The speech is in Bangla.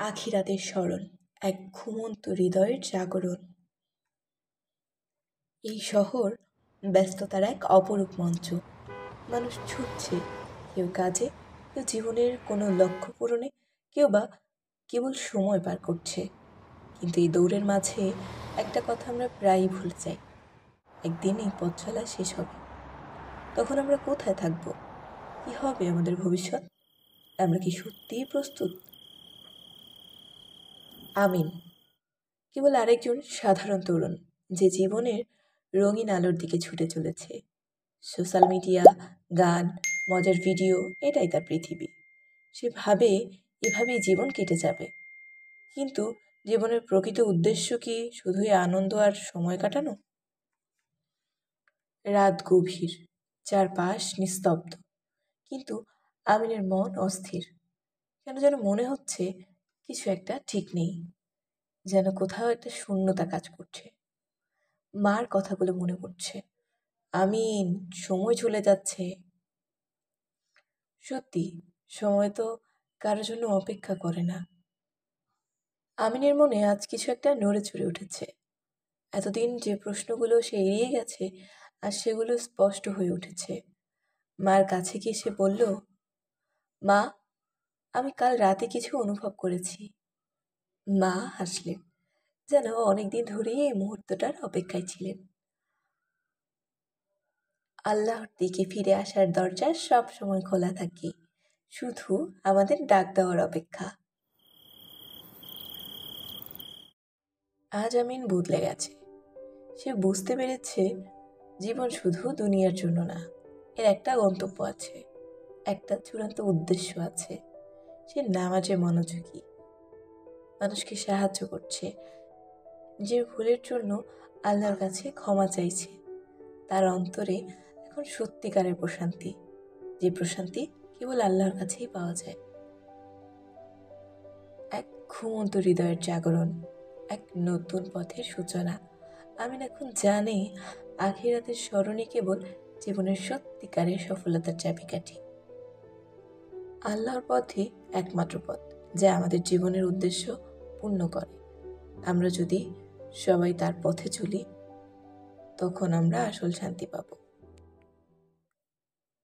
আখিরাতের স্মরণ, এক ঘুমন্ত হৃদয়ের জাগরণ। এই শহর ব্যস্ততার এক অপরূপ মঞ্চ। মানুষ ছুটছে, কেউ কাজে, কেউ জীবনের কোনো লক্ষ্য পূরণে, কেউ বা কেবল সময় পার করছে। কিন্তু এই দৌড়ের মাঝে একটা কথা আমরা প্রায়ই ভুলে যাই, একদিন এই পথ চলা শেষ হবে। তখন আমরা কোথায় থাকব? কী হবে আমাদের ভবিষ্যৎ? আমরা কি সত্যিই প্রস্তুত? আমিন কেবল আরেকজন সাধারণ তরুণ, যে জীবনের রঙিন আলোর দিকে ছুটে চলেছে। সোশ্যাল মিডিয়া, গান, মজার ভিডিও, এটাই তার পৃথিবী। সে ভাবে এভাবেই জীবন কেটে যাবে। কিন্তু জীবনের প্রকৃত উদ্দেশ্য কি শুধুই আনন্দ আর সময় কাটানো? রাত গভীর, চারপাশ নিস্তব্ধ, কিন্তু আমিনের মন অস্থির। কেন যেন মনে হচ্ছে কিছু একটা ঠিক নেই, যেন কোথাও একটা শূন্যতা কাজ করছে। মার কথাগুলো মনে পড়ছে, আমিন, সময় চলে যাচ্ছে। সত্যি, সময় তো কারোর জন্য অপেক্ষা করে না। আমিনের মনে আজ কিছু একটা নড়ে চড়ে উঠেছে। এতদিন যে প্রশ্নগুলো সে এড়িয়ে গেছে, আর সেগুলো স্পষ্ট হয়ে উঠেছে। মার কাছে গিয়ে সে বলল, মা, আমি কাল রাতে কিছু অনুভব করেছি। মা হাসলেন, যেন অনেকদিন ধরেই এই মুহূর্তটার অপেক্ষায় ছিলেন। আল্লাহর দিকে ফিরে আসার দরজা সব সময় খোলা থাকে, শুধু আমাদের ডাক দেওয়ার অপেক্ষা। আজ আমিন বদলে গেছে। সে বুঝতে পেরেছে জীবন শুধু দুনিয়ার জন্য না, এর একটা গন্তব্য আছে, একটা চূড়ান্ত উদ্দেশ্য আছে। সে নামাজে মনোযোগী, মানুষকে সাহায্য করছে, যে ভুলের জন্য আল্লাহর কাছে ক্ষমা চাইছে। তার অন্তরে এখন সত্যিকারের প্রশান্তি, যে প্রশান্তি কেবল আল্লাহর কাছেই পাওয়া যায়। এক ঘুমন্ত হৃদয়ের জাগরণ, এক নতুন পথের সূচনা। আমিন এখন জানে আখিরাতের স্মরণই কেবল জীবনের সত্যিকারের সফলতার চাবিকাঠি। আল্লাহর পথই একমাত্র পথ, যা আমাদের জীবনের উদ্দেশ্য পূর্ণ করে। আমরা যদি সবাই তার পথে চলি, তখন আমরা আসল শান্তি পাবো।